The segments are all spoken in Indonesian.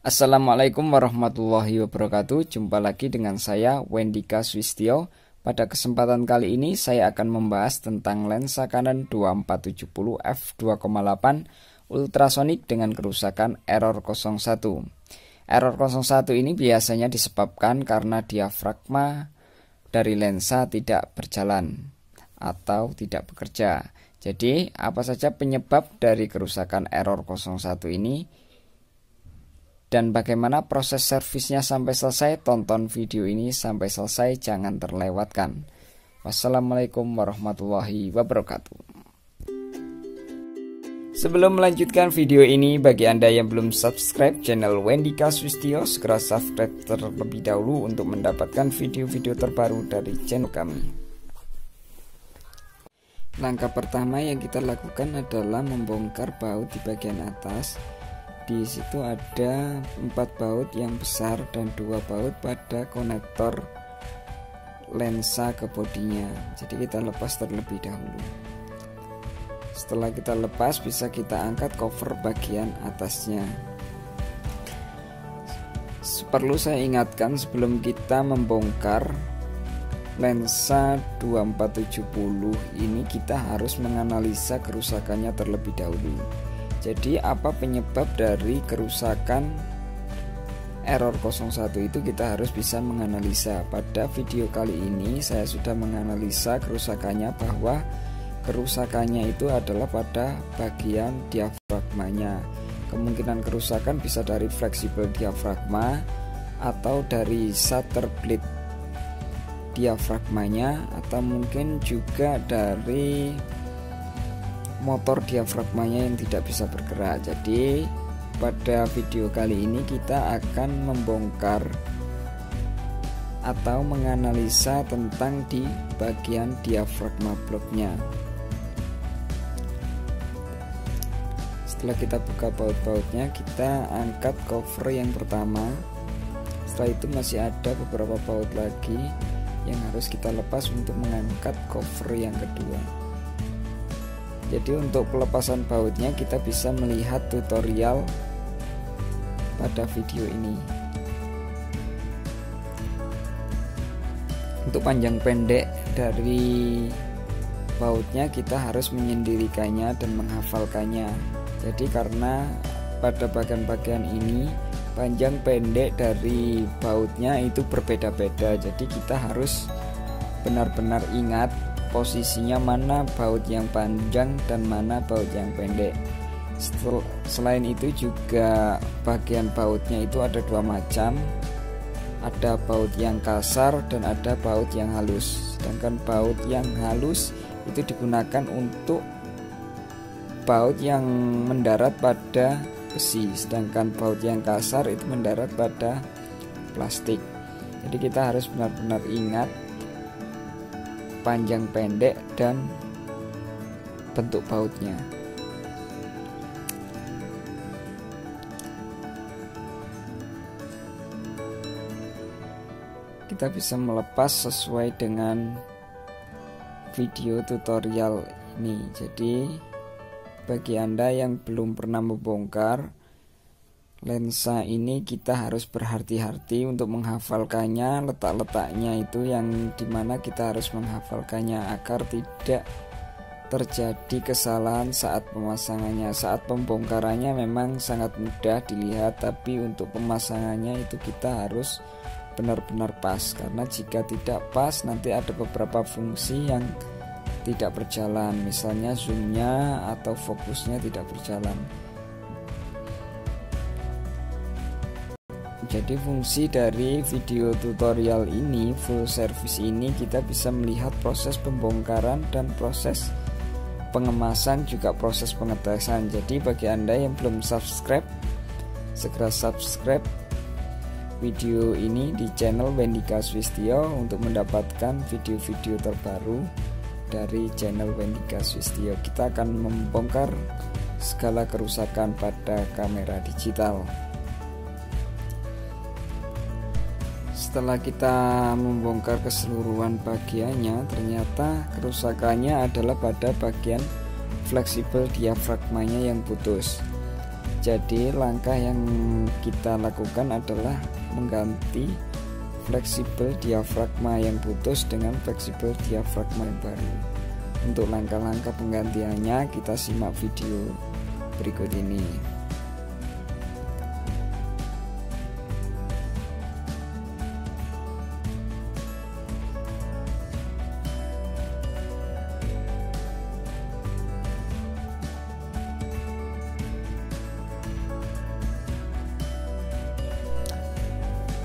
Assalamualaikum warahmatullahi wabarakatuh. Jumpa lagi dengan saya Wendika Swistio. Pada kesempatan kali ini saya akan membahas tentang lensa Canon 2470 f2,8 ultrasonic dengan kerusakan error 01. Error 01 ini biasanya disebabkan karena diafragma dari lensa tidak berjalan atau tidak bekerja. Jadi, apa saja penyebab dari kerusakan error 01 ini? Dan bagaimana proses servisnya sampai selesai? Tonton video ini sampai selesai, jangan terlewatkan. Wassalamualaikum warahmatullahi wabarakatuh. Sebelum melanjutkan video ini, bagi Anda yang belum subscribe channel Wendika Swistio, segera subscribe terlebih dahulu untuk mendapatkan video-video terbaru dari channel kami. Langkah pertama yang kita lakukan adalah membongkar baut di bagian atas. Di situ ada 4 baut yang besar dan 2 baut pada konektor lensa ke bodinya. Jadi kita lepas terlebih dahulu. Setelah kita lepas, bisa kita angkat cover bagian atasnya. Perlu saya ingatkan, sebelum kita membongkar lensa 2470 ini, kita harus menganalisa kerusakannya terlebih dahulu. Jadi apa penyebab dari kerusakan error 01 itu kita harus bisa menganalisa. Pada video kali ini saya sudah menganalisa kerusakannya, bahwa kerusakannya itu adalah pada bagian diafragmanya. Kemungkinan kerusakan bisa dari fleksibel diafragma atau dari shutter blade diafragmanya, atau mungkin juga dari motor diafragmanya yang tidak bisa bergerak. Jadi pada video kali ini kita akan membongkar atau menganalisa tentang di bagian diafragma bloknya. Setelah kita buka baut-bautnya, kita angkat cover yang pertama. Setelah itu masih ada beberapa baut lagi yang harus kita lepas untuk mengangkat cover yang kedua. Jadi untuk pelepasan bautnya kita bisa melihat tutorial pada video ini. Untuk panjang pendek dari bautnya kita harus menyendirikannya dan menghafalkannya. Jadi karena pada bagian-bagian ini panjang pendek dari bautnya itu berbeda-beda, jadi kita harus benar-benar ingat posisinya mana baut yang panjang dan mana baut yang pendek. Selain itu juga bagian bautnya itu ada 2 macam. Ada baut yang kasar dan ada baut yang halus. Sedangkan baut yang halus itu digunakan untuk baut yang mendarat pada besi, sedangkan baut yang kasar itu mendarat pada plastik. Jadi kita harus benar-benar ingat panjang pendek dan bentuk bautnya. Kita bisa melepas sesuai dengan video tutorial ini. Jadi bagi Anda yang belum pernah membongkar lensa ini, kita harus berhati-hati untuk menghafalkannya. Letak-letaknya itu yang dimana kita harus menghafalkannya agar tidak terjadi kesalahan saat pemasangannya. Saat pembongkarannya memang sangat mudah dilihat, tapi untuk pemasangannya itu kita harus benar-benar pas, karena jika tidak pas nanti ada beberapa fungsi yang tidak berjalan, misalnya zoomnya atau fokusnya tidak berjalan. Jadi fungsi dari video tutorial ini, full service ini, kita bisa melihat proses pembongkaran dan proses pengemasan, juga proses pengetesan. Jadi bagi Anda yang belum subscribe, segera subscribe video ini di channel Wendika Swistio untuk mendapatkan video-video terbaru dari channel Wendika Swistio. Kita akan membongkar segala kerusakan pada kamera digital. Setelah kita membongkar keseluruhan bagiannya, ternyata kerusakannya adalah pada bagian fleksibel diafragmanya yang putus. Jadi langkah yang kita lakukan adalah mengganti fleksibel diafragma yang putus dengan fleksibel diafragma yang baru. Untuk langkah-langkah penggantiannya kita simak video berikut ini.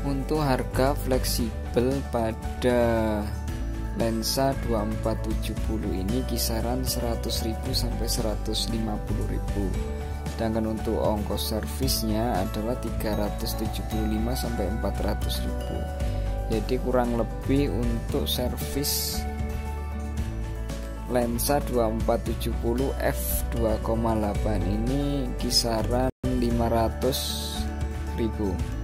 Untuk harga fleksibel pada lensa 2470 ini kisaran 100.000 sampai 150.000. Sedangkan untuk ongkos servisnya adalah 375 sampai 400.000. Jadi kurang lebih untuk servis lensa 2470 f2,8 ini kisaran 500.000.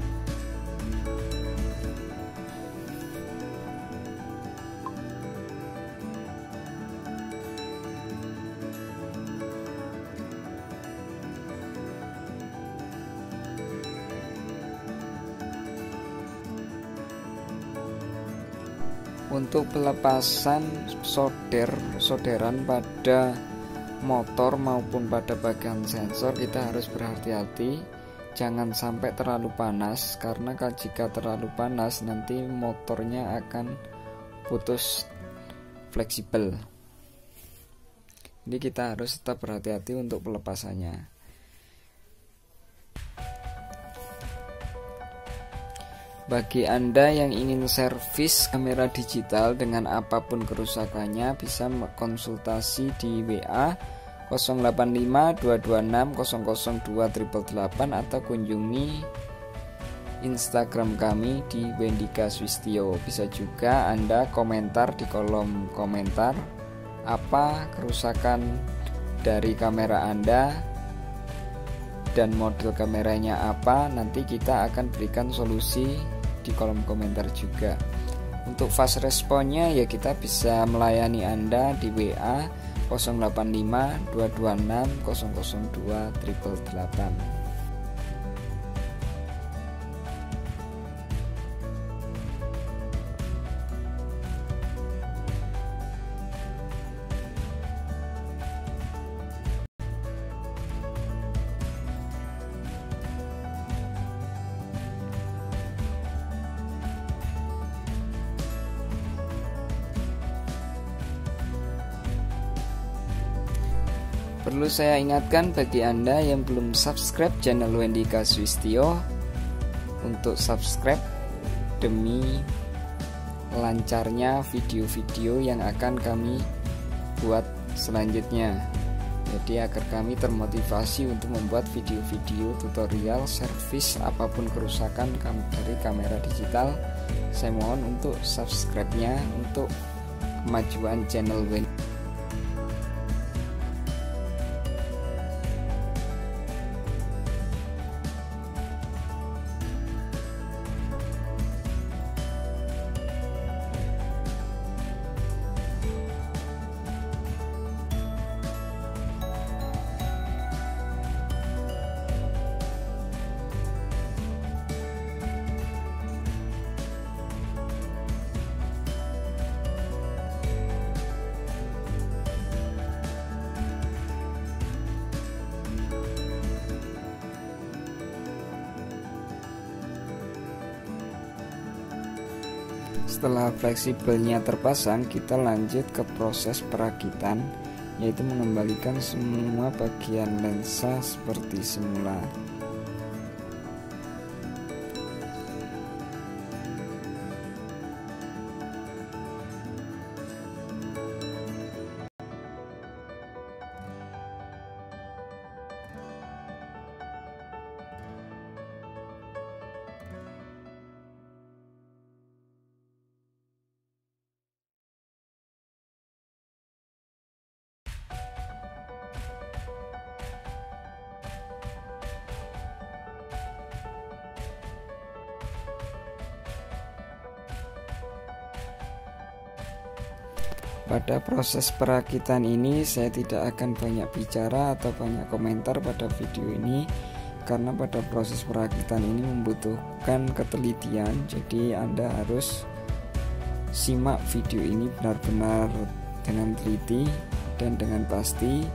Untuk pelepasan solderan pada motor maupun pada bagian sensor kita harus berhati-hati, jangan sampai terlalu panas, karena jika terlalu panas nanti motornya akan putus fleksibel. Jadi kita harus tetap berhati-hati untuk pelepasannya. Bagi Anda yang ingin servis kamera digital dengan apapun kerusakannya, bisa konsultasi di WA 085226002888 atau kunjungi Instagram kami di Wendika Swistio. Bisa juga Anda komentar di kolom komentar apa kerusakan dari kamera Anda dan model kameranya apa, nanti kita akan berikan solusi di kolom komentar juga. Untuk fast responnya ya kita bisa melayani Anda di WA 085226002888. Perlu saya ingatkan bagi Anda yang belum subscribe channel Wendika Swistio untuk subscribe demi lancarnya video-video yang akan kami buat selanjutnya. Jadi agar kami termotivasi untuk membuat video-video tutorial servis apapun kerusakan dari kamera digital, saya mohon untuk subscribe-nya untuk kemajuan channel Wendika. Setelah fleksibelnya terpasang, kita lanjut ke proses perakitan, yaitu mengembalikan semua bagian lensa seperti semula. Pada proses perakitan ini saya tidak akan banyak bicara atau banyak komentar pada video ini. karena pada proses perakitan ini membutuhkan ketelitian, jadi Anda harus simak video ini benar-benar dengan teliti dan dengan pasti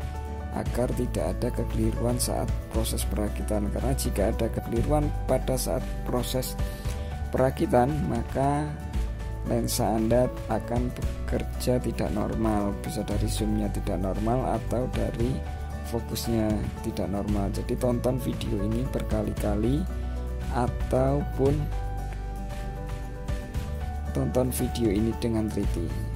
agar tidak ada kekeliruan saat proses perakitan. Karena jika ada kekeliruan pada saat proses perakitan, maka lensa Anda akan bekerja tidak normal, bisa dari zoomnya tidak normal atau dari fokusnya tidak normal. Jadi tonton video ini berkali-kali ataupun tonton video ini dengan teliti.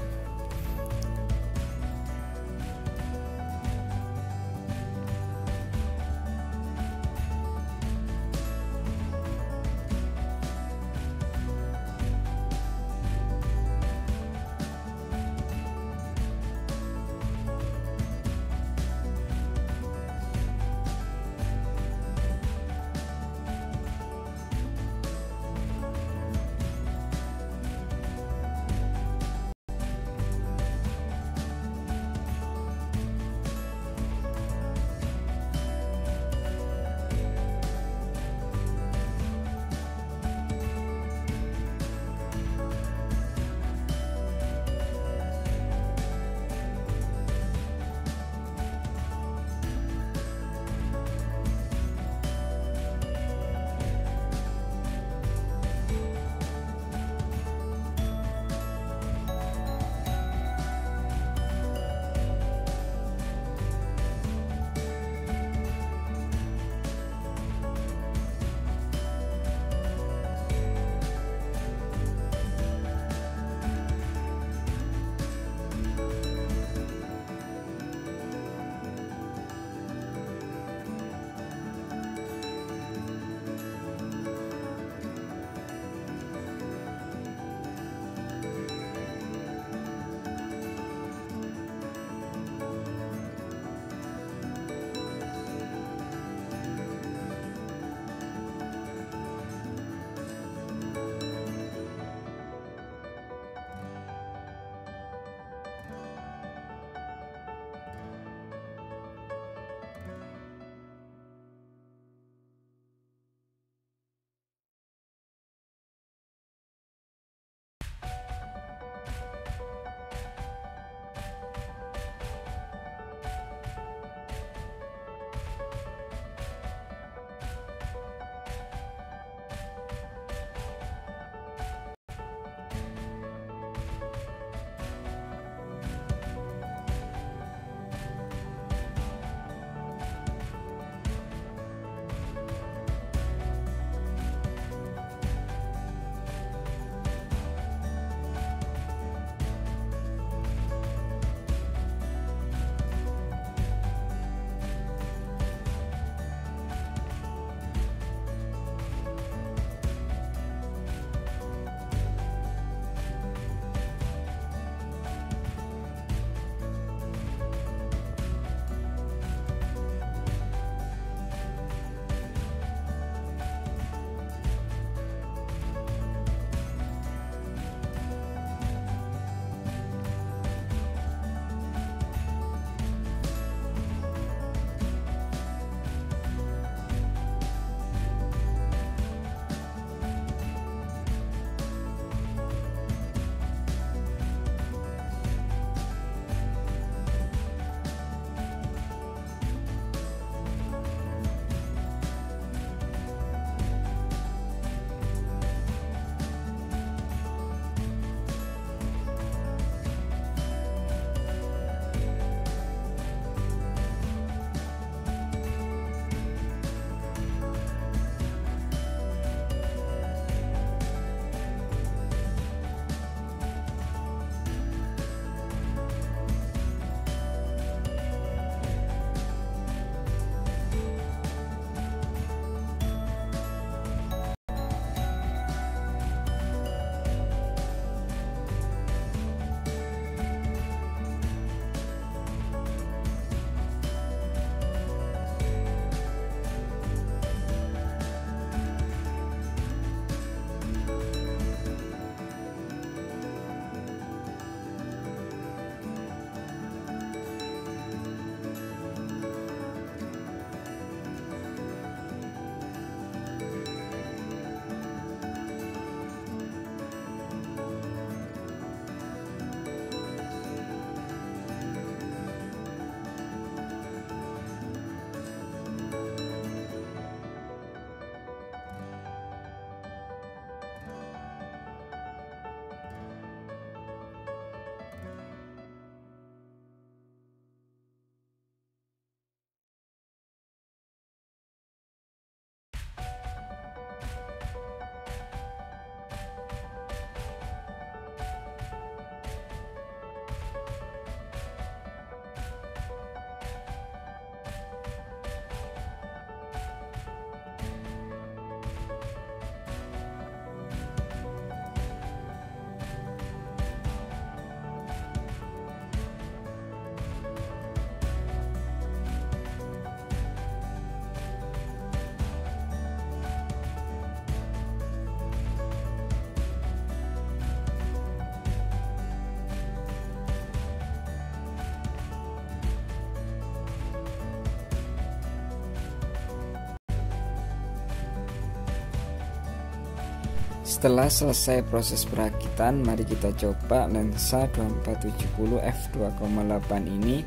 Setelah selesai proses perakitan, mari kita coba lensa 2470 f2,8 ini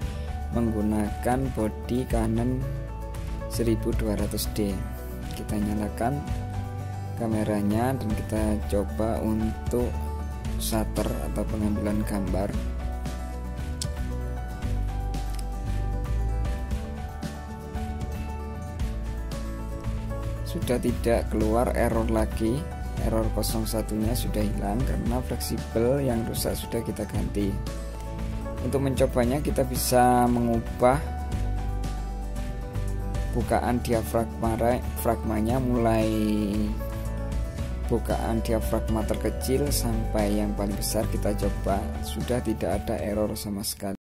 menggunakan bodi Canon 1200D. Kita nyalakan kameranya dan kita coba untuk shutter atau pengambilan gambar. Sudah tidak keluar error lagi, error 01-nya sudah hilang karena fleksibel yang rusak sudah kita ganti. Untuk mencobanya kita bisa mengubah bukaan diafragmanya, mulai bukaan diafragma terkecil sampai yang paling besar kita coba, sudah tidak ada error sama sekali.